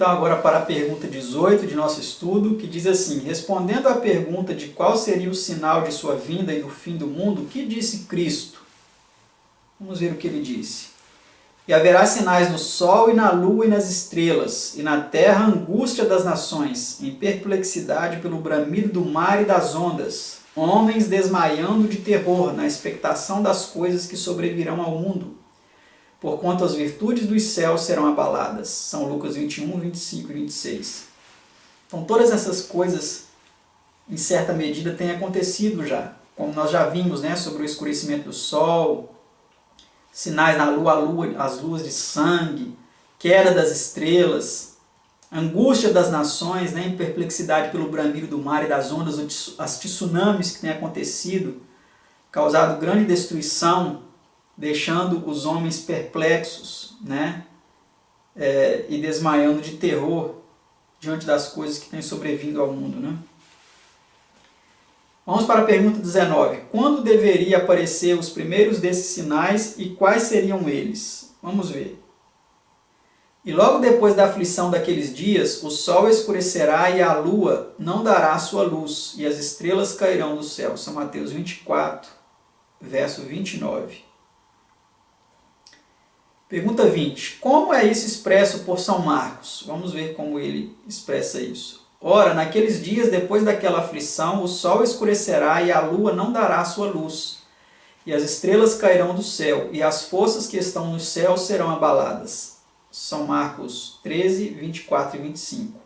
então agora para a pergunta 18 de nosso estudo, que diz assim: respondendo à pergunta de qual seria o sinal de sua vinda e do fim do mundo, que disse Cristo? Vamos ver o que ele disse. E haverá sinais no sol e na lua e nas estrelas, e na terra angústia das nações, em perplexidade pelo bramido do mar e das ondas, homens desmaiando de terror na expectação das coisas que sobrevirão ao mundo, porquanto as virtudes dos céus serão abaladas. São Lucas 21, 25 e 26. Então todas essas coisas, em certa medida, têm acontecido já, como nós já vimos, né, sobre o escurecimento do sol, sinais na lua, as luas de sangue, queda das estrelas, angústia das nações, né, em perplexidade pelo bramido do mar e das ondas, as tsunamis que têm acontecido, causado grande destruição, deixando os homens perplexos, né, e desmaiando de terror diante das coisas que têm sobrevindo ao mundo, né? Vamos para a pergunta 19. Quando deveria aparecer os primeiros desses sinais e quais seriam eles? Vamos ver. E logo depois da aflição daqueles dias, o sol escurecerá e a lua não dará sua luz, e as estrelas cairão do céu. São Mateus 24, verso 29. Pergunta 20. Como é isso expresso por São Marcos? Vamos ver como ele expressa isso. Ora, naqueles dias, depois daquela aflição, o sol escurecerá e a lua não dará sua luz, e as estrelas cairão do céu, e as forças que estão no céu serão abaladas. São Marcos 13, 24 e 25.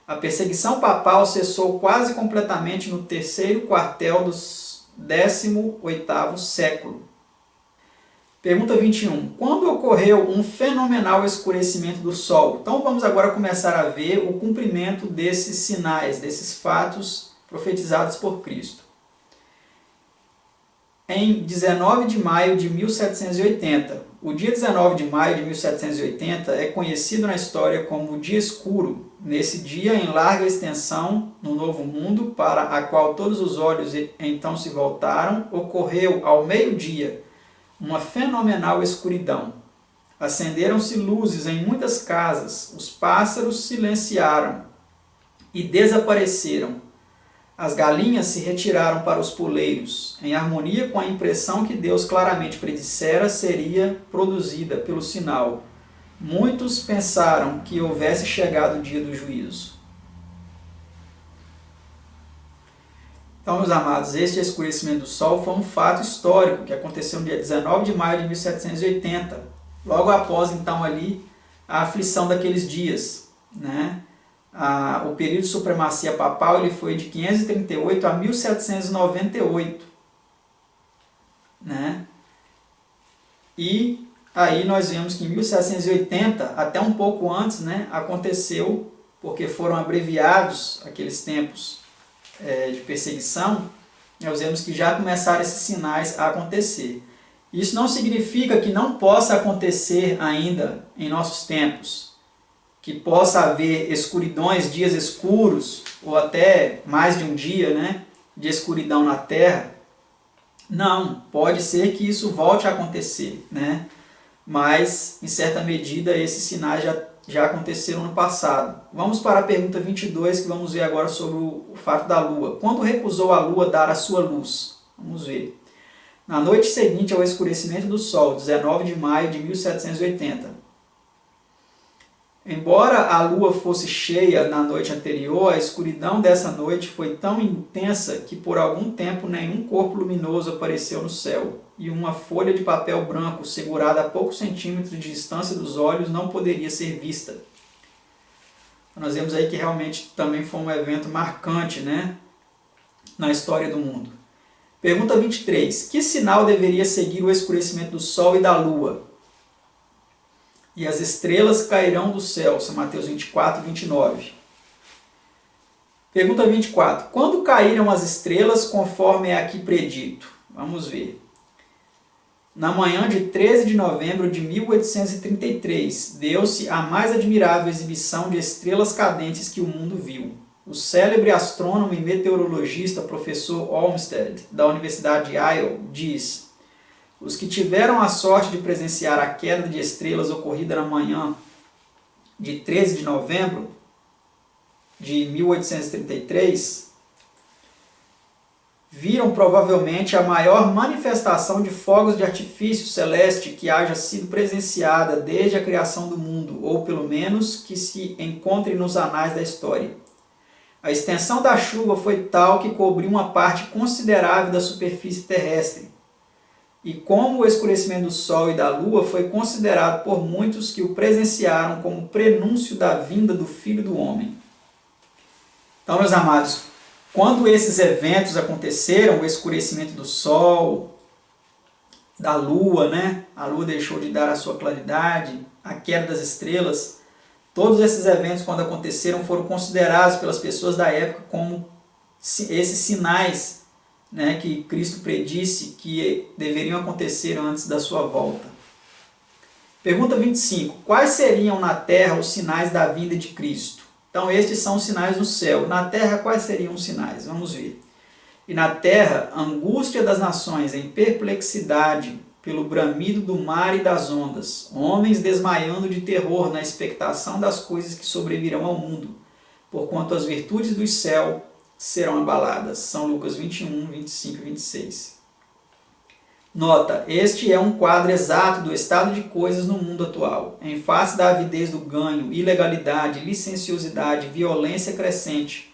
A perseguição papal cessou quase completamente no terceiro quartel do 18º século. Pergunta 21. Quando ocorreu um fenomenal escurecimento do Sol? Então vamos agora começar a ver o cumprimento desses sinais, desses fatos profetizados por Cristo. Em 19 de maio de 1780. O dia 19 de maio de 1780 é conhecido na história como o Dia Escuro. Nesse dia, em larga extensão, no Novo Mundo, para a qual todos os olhos então se voltaram, ocorreu ao meio-dia uma fenomenal escuridão. Acenderam-se luzes em muitas casas, os pássaros silenciaram e desapareceram. As galinhas se retiraram para os poleiros, em harmonia com a impressão que Deus claramente predissera seria produzida pelo sinal. Muitos pensaram que houvesse chegado o dia do juízo. Então, meus amados, este escurecimento do Sol foi um fato histórico que aconteceu no dia 19 de maio de 1780, logo após, então, ali, a aflição daqueles dias, né? O período de supremacia papal ele foi de 538 a 1798, né? E aí nós vemos que em 1780, até um pouco antes, né, aconteceu, porque foram abreviados aqueles tempos de perseguição, nós vemos que já começaram esses sinais a acontecer. Isso não significa que não possa acontecer ainda em nossos tempos, que possa haver escuridões, dias escuros, ou até mais de um dia, né, de escuridão na Terra. Não, pode ser que isso volte a acontecer, né? Mas, em certa medida, esses sinais já aconteceram no passado. Vamos para a pergunta 22, que vamos ver agora sobre o fato da Lua. Quando recusou a Lua dar a sua luz? Vamos ver. Na noite seguinte ao escurecimento do Sol, 19 de maio de 1780. Embora a Lua fosse cheia na noite anterior, a escuridão dessa noite foi tão intensa que por algum tempo nenhum corpo luminoso apareceu no céu, e uma folha de papel branco segurada a poucos centímetros de distância dos olhos não poderia ser vista. Nós vemos aí que realmente também foi um evento marcante, né, na história do mundo. Pergunta 23. Que sinal deveria seguir o escurecimento do Sol e da Lua? E as estrelas cairão do céu. São Mateus 24, 29. Pergunta 24. Quando caíram as estrelas conforme é aqui predito? Vamos ver. Na manhã de 13 de novembro de 1833, deu-se a mais admirável exibição de estrelas cadentes que o mundo viu. O célebre astrônomo e meteorologista professor Olmsted, da Universidade de Yale, diz: os que tiveram a sorte de presenciar a queda de estrelas ocorrida na manhã de 13 de novembro de 1833, viram provavelmente a maior manifestação de fogos de artifício celeste que haja sido presenciada desde a criação do mundo, ou pelo menos que se encontre nos anais da história. A extensão da chuva foi tal que cobriu uma parte considerável da superfície terrestre. E como o escurecimento do Sol e da Lua foi considerado por muitos que o presenciaram como prenúncio da vinda do Filho do Homem. Então, meus amados, quando esses eventos aconteceram, o escurecimento do Sol, da Lua, né? A Lua deixou de dar a sua claridade, a queda das estrelas, todos esses eventos, quando aconteceram, foram considerados pelas pessoas da época como esses sinais, né, que Cristo predisse que deveriam acontecer antes da sua volta. Pergunta 25. Quais seriam na terra os sinais da vinda de Cristo? Então, estes são os sinais no céu. Na terra, quais seriam os sinais? Vamos ver. E na terra, angústia das nações em perplexidade pelo bramido do mar e das ondas, homens desmaiando de terror na expectação das coisas que sobrevirão ao mundo, porquanto as virtudes do céu serão abaladas. São Lucas 21, 25 e 26. Nota, este é um quadro exato do estado de coisas no mundo atual. Em face da avidez do ganho, ilegalidade, licenciosidade, violência crescente,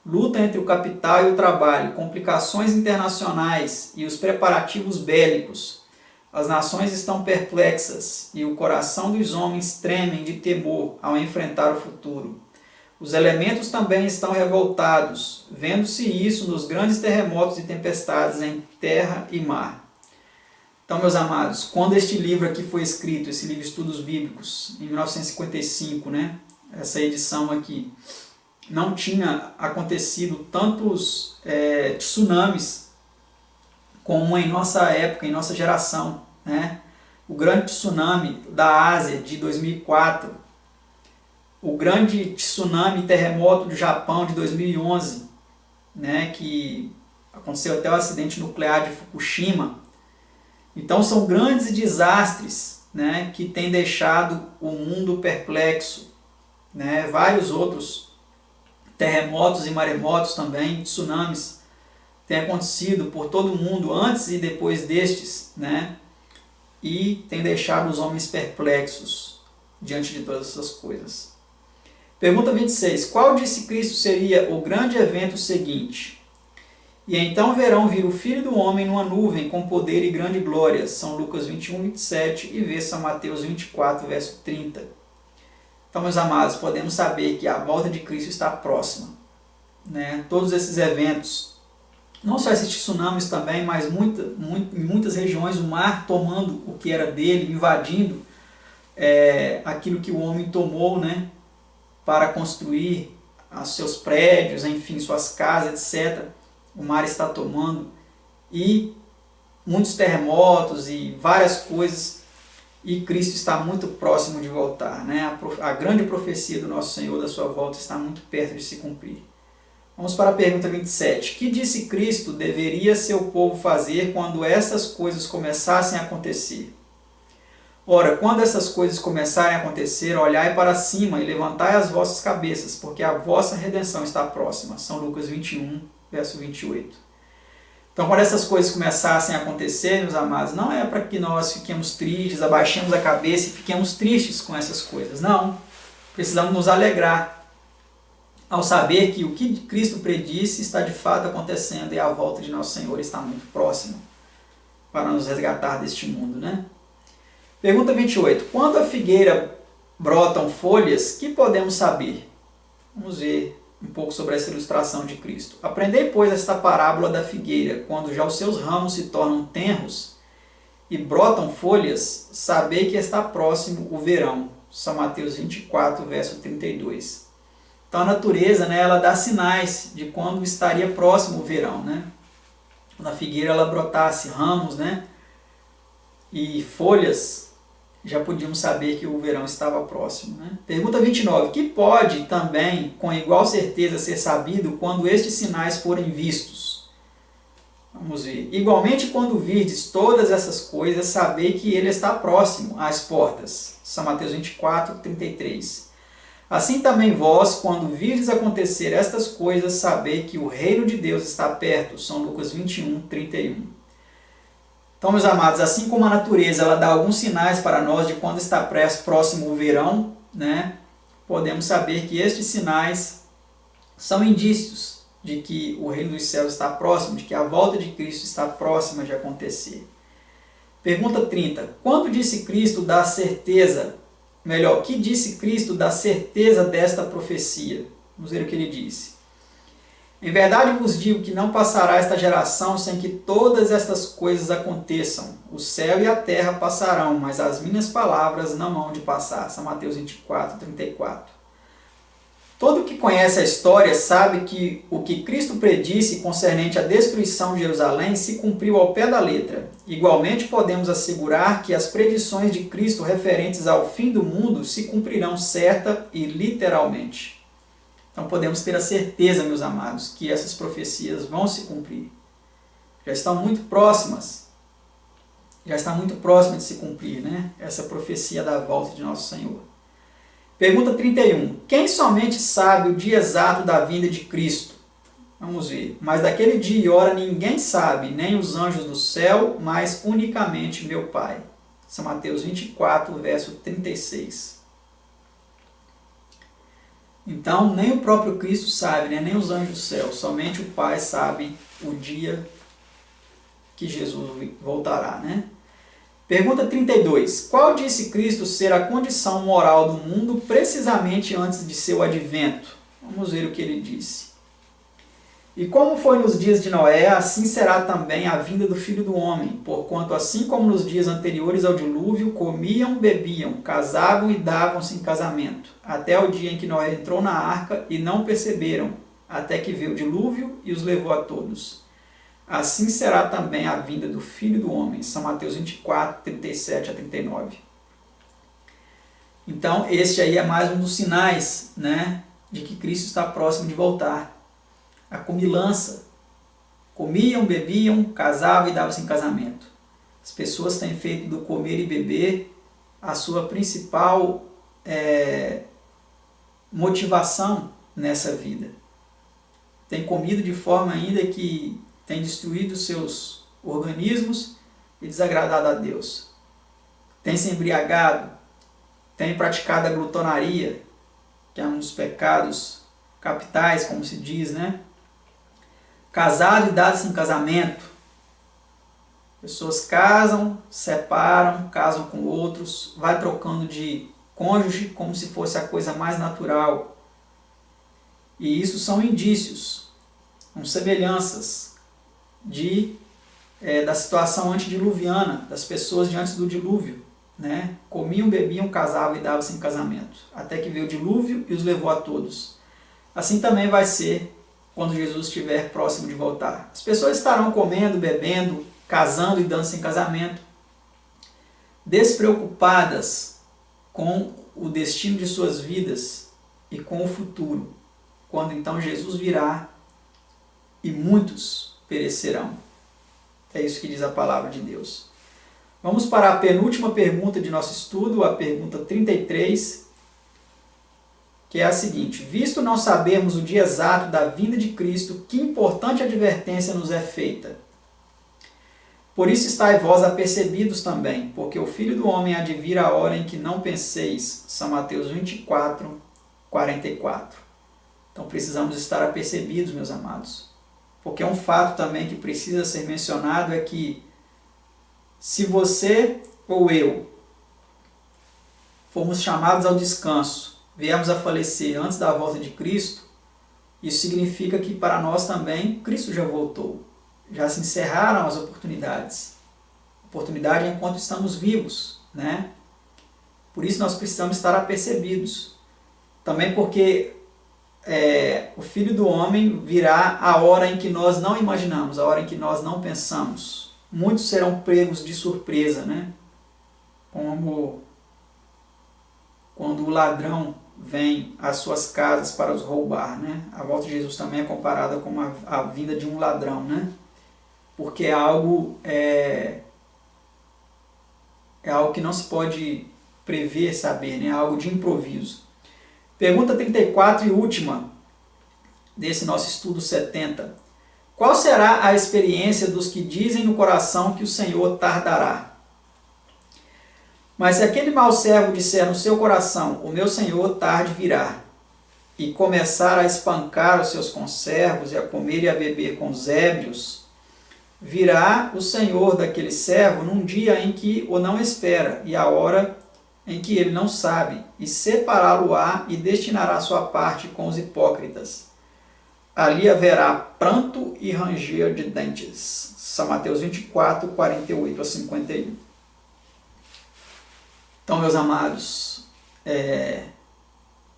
luta entre o capital e o trabalho, complicações internacionais e os preparativos bélicos, as nações estão perplexas e o coração dos homens tremem de temor ao enfrentar o futuro. Os elementos também estão revoltados, vendo-se isso nos grandes terremotos e tempestades em terra e mar. Então, meus amados, quando este livro aqui foi escrito, esse livro Estudos Bíblicos, em 1955, né, essa edição aqui, não tinha acontecido tantos tsunamis como em nossa época, em nossa geração, né? O grande tsunami da Ásia de 2004, o grande tsunami terremoto do Japão de 2011, né, que aconteceu até o acidente nuclear de Fukushima. Então são grandes desastres, né, que têm deixado o mundo perplexo, né? Vários outros terremotos e maremotos também, tsunamis, têm acontecido por todo o mundo antes e depois destes, né? E tem deixado os homens perplexos diante de todas essas coisas. Pergunta 26. Qual disse Cristo seria o grande evento seguinte? E então verão vir o Filho do Homem numa nuvem com poder e grande glória. São Lucas 21, 27 e vê São Mateus 24, verso 30. Então, meus amados, podemos saber que a volta de Cristo está próxima, né? Todos esses eventos, não só esses tsunamis também, mas em muitas regiões o mar tomando o que era dele, invadindo aquilo que o homem tomou, né, para construir os seus prédios, enfim, suas casas, etc. O mar está tomando, e muitos terremotos e várias coisas, e Cristo está muito próximo de voltar, né? A grande profecia do nosso Senhor da sua volta está muito perto de se cumprir. Vamos para a pergunta 27. Que disse Cristo deveria seu povo fazer quando essas coisas começassem a acontecer? Ora, quando essas coisas começarem a acontecer, olhai para cima e levantai as vossas cabeças, porque a vossa redenção está próxima. São Lucas 21, verso 28. Então, quando essas coisas começassem a acontecer, meus amados, não é para que nós fiquemos tristes, abaixemos a cabeça e fiquemos tristes com essas coisas. Não. Precisamos nos alegrar ao saber que o que Cristo predisse está de fato acontecendo e a volta de nosso Senhor está muito próxima para nos resgatar deste mundo, né? Pergunta 28. Quando a figueira brotam folhas, que podemos saber? Vamos ver um pouco sobre essa ilustração de Cristo. Aprendei, pois, esta parábola da figueira. Quando já os seus ramos se tornam tenros e brotam folhas, sabei que está próximo o verão. São Mateus 24, verso 32. Então a natureza, né, ela dá sinais de quando estaria próximo o verão, né? Quando a figueira ela brotasse ramos, né, e folhas, já podíamos saber que o verão estava próximo, né? Pergunta 29. Que pode também, com igual certeza, ser sabido quando estes sinais forem vistos? Vamos ver. Igualmente, quando virdes todas essas coisas, sabei que ele está próximo às portas. São Mateus 24, 33. Assim também vós, quando virdes acontecer estas coisas, sabei que o reino de Deus está perto. São Lucas 21, 31. Então, meus amados, assim como a natureza ela dá alguns sinais para nós de quando está próximo o verão, né, podemos saber que estes sinais são indícios de que o reino dos céus está próximo, de que a volta de Cristo está próxima de acontecer. Pergunta 30. Quando disse Cristo da certeza, melhor, que disse Cristo da certeza desta profecia? Vamos ver o que ele disse. Em verdade vos digo que não passará esta geração sem que todas estas coisas aconteçam. O céu e a terra passarão, mas as minhas palavras não hão de passar. São Mateus 24, 34. Todo que conhece a história sabe que o que Cristo predisse concernente à destruição de Jerusalém se cumpriu ao pé da letra. Igualmente podemos assegurar que as predições de Cristo referentes ao fim do mundo se cumprirão certa e literalmente. Então podemos ter a certeza, meus amados, que essas profecias vão se cumprir. Já estão muito próximas. Já está muito próxima de se cumprir, né? Essa profecia da volta de nosso Senhor. Pergunta 31. Quem somente sabe o dia exato da vinda de Cristo? Vamos ver. Mas daquele dia e hora ninguém sabe, nem os anjos do céu, mas unicamente meu Pai. São Mateus 24, verso 36. Então, nem o próprio Cristo sabe, né? Nem os anjos do céu, somente o Pai sabe o dia que Jesus voltará, né? Pergunta 32. Qual disse Cristo ser a condição moral do mundo precisamente antes de seu advento? Vamos ver o que ele disse. E como foi nos dias de Noé, assim será também a vinda do Filho do Homem, porquanto assim como nos dias anteriores ao dilúvio, comiam, bebiam, casavam e davam-se em casamento, até o dia em que Noé entrou na arca e não perceberam, até que veio o dilúvio e os levou a todos. Assim será também a vinda do Filho do Homem. São Mateus 24, 37 a 39. Então, este aí é mais um dos sinais, né, de que Cristo está próximo de voltar. A comilança. Comiam, bebiam, casavam e davam-se em casamento. As pessoas têm feito do comer e beber a sua principal motivação nessa vida. Tem comido de forma ainda que tem destruído seus organismos e desagradado a Deus. Tem se embriagado, tem praticado a glutonaria, que é um dos pecados capitais, como se diz, né? Casado e dado-se em casamento. Pessoas casam, separam, casam com outros, vai trocando de cônjuge como se fosse a coisa mais natural. E isso são indícios, são semelhanças da situação antediluviana, das pessoas diante do dilúvio, né? Comiam, bebiam, casavam e davam-se em casamento, até que veio o dilúvio e os levou a todos. Assim também vai ser quando Jesus estiver próximo de voltar. As pessoas estarão comendo, bebendo, casando e dando-se em casamento, despreocupadas com o destino de suas vidas e com o futuro, quando então Jesus virá e muitos perecerão. É isso que diz a palavra de Deus. Vamos para a penúltima pergunta de nosso estudo, a pergunta 33, que é a seguinte: visto não sabermos o dia exato da vinda de Cristo, que importante advertência nos é feita? Por isso estáis vós apercebidos também, porque o Filho do Homem há de vir a hora em que não penseis. São Mateus 24, 44. Então precisamos estar apercebidos, meus amados. Porque é um fato também que precisa ser mencionado, é que se você ou eu formos chamados ao descanso, viemos a falecer antes da volta de Cristo, isso significa que para nós também Cristo já voltou. Já se encerraram as oportunidades. Oportunidade é enquanto estamos vivos, né? Por isso nós precisamos estar apercebidos. Também porque o Filho do Homem virá a hora em que nós não imaginamos, a hora em que nós não pensamos. Muitos serão pegos de surpresa, né? Como quando o ladrão vem às suas casas para os roubar, né? A volta de Jesus também é comparada com a vinda de um ladrão, né? Porque é algo que não se pode prever, saber, né? É algo de improviso. Pergunta 34 e última desse nosso estudo 70. Qual será a experiência dos que dizem no coração que o Senhor tardará? Mas se aquele mau servo disser no seu coração, o meu Senhor tarde virá, e começar a espancar os seus conservos e a comer e a beber com os ébrios, virá o Senhor daquele servo num dia em que o não espera e a hora em que ele não sabe, e separá-lo-á e destinará sua parte com os hipócritas. Ali haverá pranto e ranger de dentes. São Mateus 24, 48 a 51. Então, meus amados,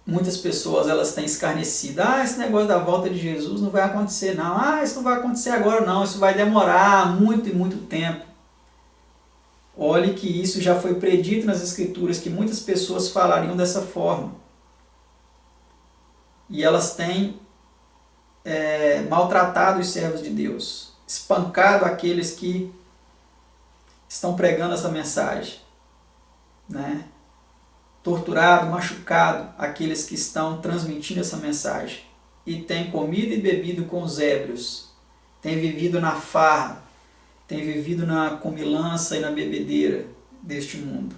muitas pessoas elas têm escarnecido. Esse negócio da volta de Jesus não vai acontecer não. Isso não vai acontecer agora não, isso vai demorar muito e muito tempo. Olhe que isso já foi predito nas Escrituras, que muitas pessoas falariam dessa forma. E elas têm maltratado os servos de Deus, espancado aqueles que estão pregando essa mensagem, né? Torturado, machucado aqueles que estão transmitindo essa mensagem, e têm comido e bebido com os ébrios, têm vivido na farra, têm vivido na comilança e na bebedeira deste mundo,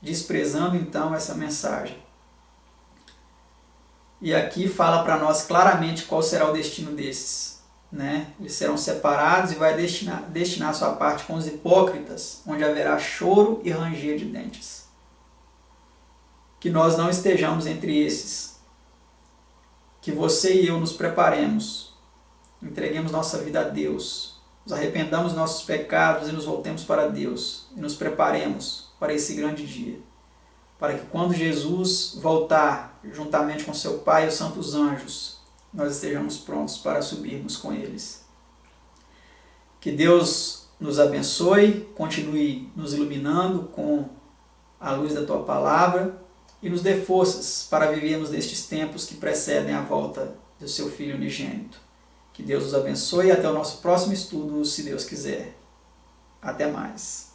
desprezando então essa mensagem. E aqui fala para nós claramente qual será o destino desses, né? Eles serão separados e vai destinar sua parte com os hipócritas, onde haverá choro e ranger de dentes. Que nós não estejamos entre esses. Que você e eu nos preparemos, entreguemos nossa vida a Deus, nos arrependamos dos nossos pecados e nos voltemos para Deus, e nos preparemos para esse grande dia, para que quando Jesus voltar, juntamente com seu Pai e os santos anjos, nós estejamos prontos para subirmos com eles. Que Deus nos abençoe, continue nos iluminando com a luz da Tua Palavra e nos dê forças para vivermos nestes tempos que precedem a volta do seu Filho unigênito. Que Deus nos abençoe e até o nosso próximo estudo, se Deus quiser. Até mais.